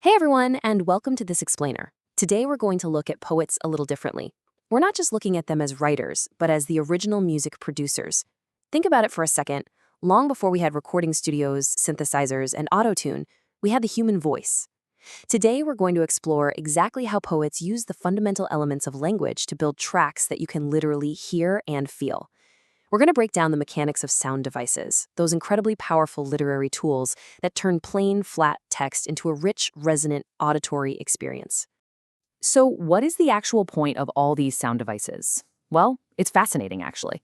Hey everyone, and welcome to This Explainer. Today we're going to look at poets a little differently. We're not just looking at them as writers, but as the original music producers. Think about it for a second. Long before we had recording studios, synthesizers, and auto-tune, we had the human voice. Today we're going to explore exactly how poets use the fundamental elements of language to build tracks that you can literally hear and feel. We're going to break down the mechanics of sound devices, those incredibly powerful literary tools that turn plain, flat text into a rich, resonant, auditory experience. So what is the actual point of all these sound devices? Well, it's fascinating, actually.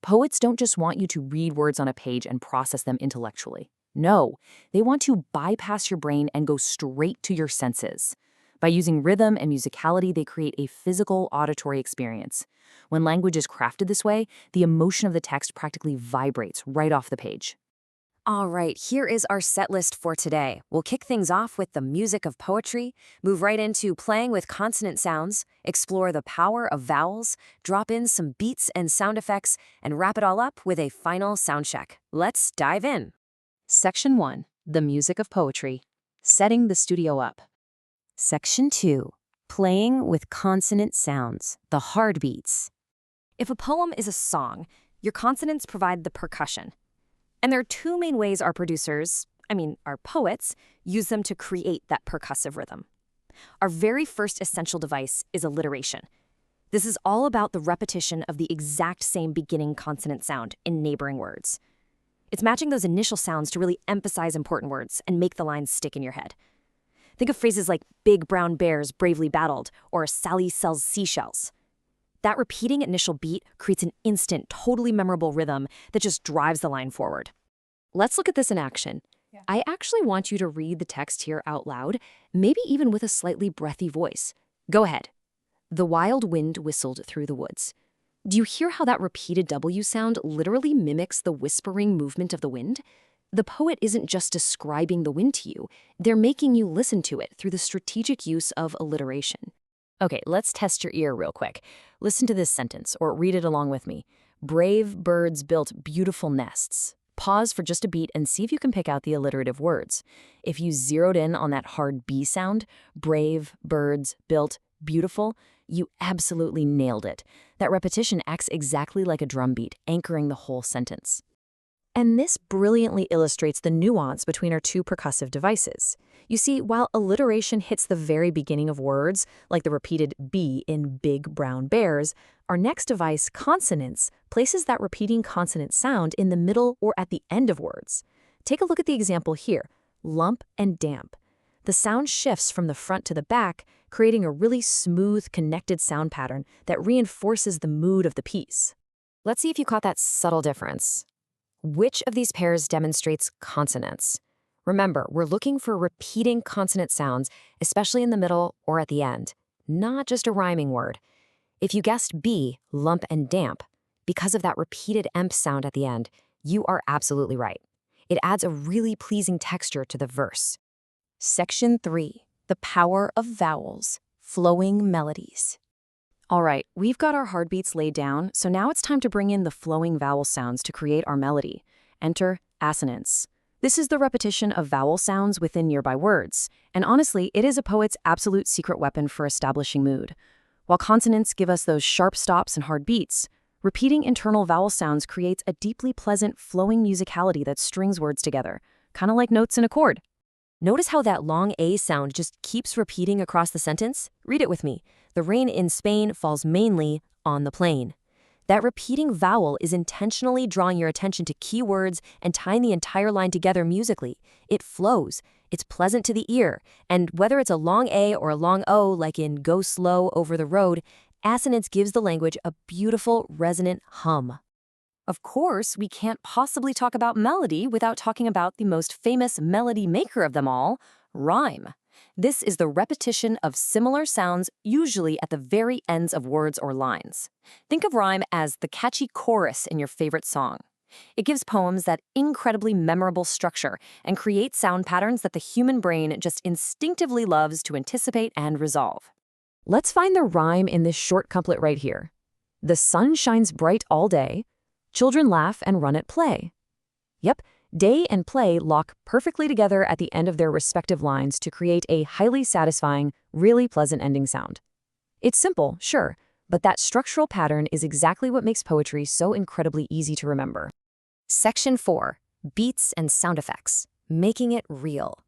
Poets don't just want you to read words on a page and process them intellectually. No, they want to bypass your brain and go straight to your senses. By using rhythm and musicality, they create a physical, auditory experience. When language is crafted this way, the emotion of the text practically vibrates right off the page. All right, here is our set list for today. We'll kick things off with the music of poetry, move right into playing with consonant sounds, explore the power of vowels, drop in some beats and sound effects, and wrap it all up with a final sound check. Let's dive in. Section 1. The music of poetry. Setting the studio up. Section 2. Playing with consonant sounds, the hard beats. If a poem is a song, your consonants provide the percussion. And there are two main ways our our poets, use them to create that percussive rhythm. Our very first essential device is alliteration. This is all about the repetition of the exact same beginning consonant sound in neighboring words. It's matching those initial sounds to really emphasize important words and make the lines stick in your head. Think of phrases like "big brown bears bravely battled" or "Sally sells seashells." That repeating initial beat creates an instant, totally memorable rhythm that just drives the line forward. Let's look at this in action. I actually want you to read the text here out loud, maybe even with a slightly breathy voice. Go ahead. The wild wind whistled through the woods. Do you hear how that repeated W sound literally mimics the whispering movement of the wind? The poet isn't just describing the wind to you, they're making you listen to it through the strategic use of alliteration. Okay, let's test your ear real quick. Listen to this sentence, or read it along with me. Brave birds built beautiful nests. Pause for just a beat and see if you can pick out the alliterative words. If you zeroed in on that hard B sound, brave, birds, built, beautiful, you absolutely nailed it. That repetition acts exactly like a drum beat, anchoring the whole sentence. And this brilliantly illustrates the nuance between our two percussive devices. You see, while alliteration hits the very beginning of words, like the repeated B in big brown bears, our next device, consonants, places that repeating consonant sound in the middle or at the end of words. Take a look at the example here, lump and damp. The sound shifts from the front to the back, creating a really smooth, connected sound pattern that reinforces the mood of the piece. Let's see if you caught that subtle difference. Which of these pairs demonstrates consonants? Remember, we're looking for repeating consonant sounds, especially in the middle or at the end, not just a rhyming word. If you guessed B, lump and damp, because of that repeated emp sound at the end, you are absolutely right. It adds a really pleasing texture to the verse. Section 3. The power of vowels, flowing melodies. All right, we've got our hard beats laid down, so now it's time to bring in the flowing vowel sounds to create our melody. Enter assonance. This is the repetition of vowel sounds within nearby words, and honestly, it is a poet's absolute secret weapon for establishing mood. While consonants give us those sharp stops and hard beats, repeating internal vowel sounds creates a deeply pleasant, flowing musicality that strings words together, kind of like notes in a chord. Notice how that long A sound just keeps repeating across the sentence? Read it with me. The rain in Spain falls mainly on the plain. That repeating vowel is intentionally drawing your attention to key words and tying the entire line together musically. It flows. It's pleasant to the ear. And whether it's a long A or a long O, like in Go Slow Over the Road, assonance gives the language a beautiful, resonant hum. Of course, we can't possibly talk about melody without talking about the most famous melody maker of them all, rhyme. This is the repetition of similar sounds, usually at the very ends of words or lines. Think of rhyme as the catchy chorus in your favorite song. It gives poems that incredibly memorable structure and creates sound patterns that the human brain just instinctively loves to anticipate and resolve. Let's find the rhyme in this short couplet right here. The sun shines bright all day. Children laugh and run at play. Yep, Day and play lock perfectly together at the end of their respective lines to create a highly satisfying, really pleasant ending sound. It's simple, sure, but that structural pattern is exactly what makes poetry so incredibly easy to remember. Section 4. Beats and sound effects. Making it real.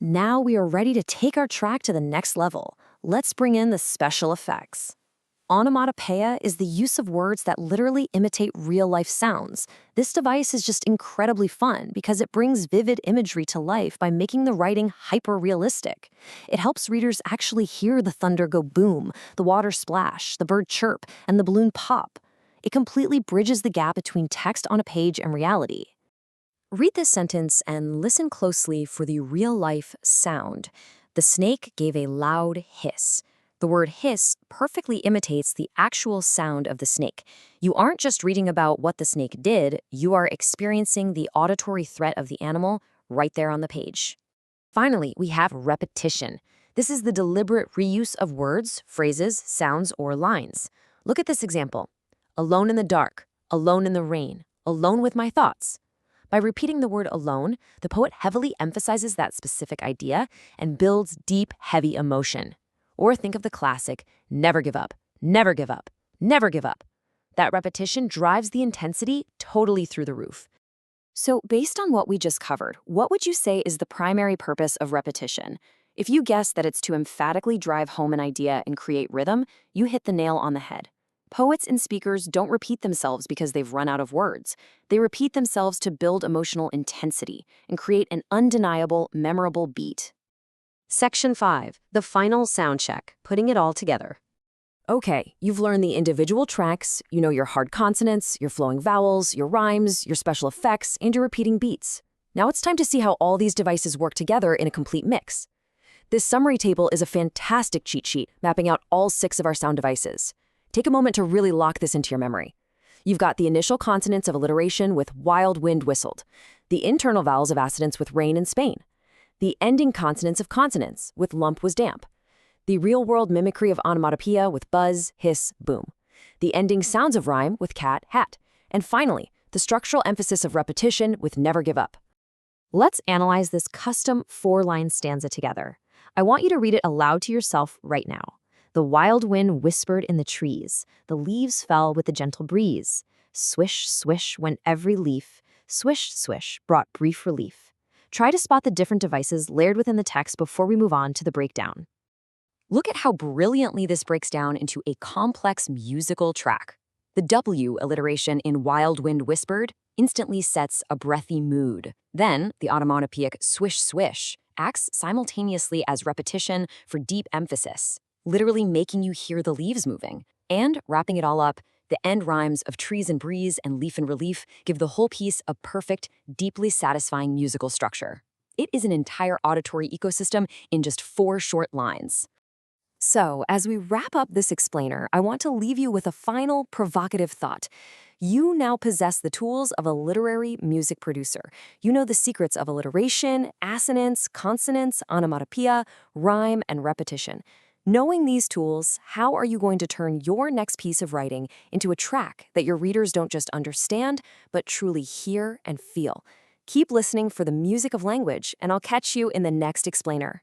Now we are ready to take our track to the next level. Let's bring in the special effects. Onomatopoeia is the use of words that literally imitate real-life sounds. This device is just incredibly fun because it brings vivid imagery to life by making the writing hyper-realistic. It helps readers actually hear the thunder go boom, the water splash, the bird chirp, and the balloon pop. It completely bridges the gap between text on a page and reality. Read this sentence and listen closely for the real-life sound. The snake gave a loud hiss. The word hiss perfectly imitates the actual sound of the snake. You aren't just reading about what the snake did, you are experiencing the auditory threat of the animal right there on the page. Finally, we have repetition. This is the deliberate reuse of words, phrases, sounds, or lines. Look at this example. Alone in the dark, alone in the rain, alone with my thoughts. By repeating the word alone, the poet heavily emphasizes that specific idea and builds deep, heavy emotion. Or think of the classic, never give up, never give up, never give up. That repetition drives the intensity totally through the roof. So based on what we just covered, what would you say is the primary purpose of repetition? If you guess that it's to emphatically drive home an idea and create rhythm, you hit the nail on the head. Poets and speakers don't repeat themselves because they've run out of words. They repeat themselves to build emotional intensity and create an undeniable, memorable beat. Section 5. The final sound check, putting it all together. Okay, you've learned the individual tracks, you know your hard consonants, your flowing vowels, your rhymes, your special effects, and your repeating beats. Now it's time to see how all these devices work together in a complete mix. This summary table is a fantastic cheat sheet mapping out all 6 of our sound devices. Take a moment to really lock this into your memory. You've got the initial consonants of alliteration with wild wind whistled, the internal vowels of assonance with rain in Spain, the ending consonants of consonants with lump was damp, the real-world mimicry of onomatopoeia with buzz, hiss, boom, the ending sounds of rhyme with cat, hat, and finally, the structural emphasis of repetition with never give up. Let's analyze this custom 4-line stanza together. I want you to read it aloud to yourself right now. The wild wind whispered in the trees. The leaves fell with the gentle breeze. Swish, swish went every leaf. Swish, swish brought brief relief. Try to spot the different devices layered within the text before we move on to the breakdown. Look at how brilliantly this breaks down into a complex musical track. The W alliteration in Wild Wind Whispered instantly sets a breathy mood. Then, the onomatopoeic swish swish acts simultaneously as repetition for deep emphasis, literally making you hear the leaves moving. And wrapping it all up, the end rhymes of trees and breeze and leaf and relief give the whole piece a perfect, deeply satisfying musical structure. It is an entire auditory ecosystem in just 4 short lines. So, as we wrap up this explainer, I want to leave you with a final provocative thought. You now possess the tools of a literary music producer. You know the secrets of alliteration, assonance, consonance, onomatopoeia, rhyme, and repetition. Knowing these tools, how are you going to turn your next piece of writing into a track that your readers don't just understand, but truly hear and feel? Keep listening for the music of language, and I'll catch you in the next explainer.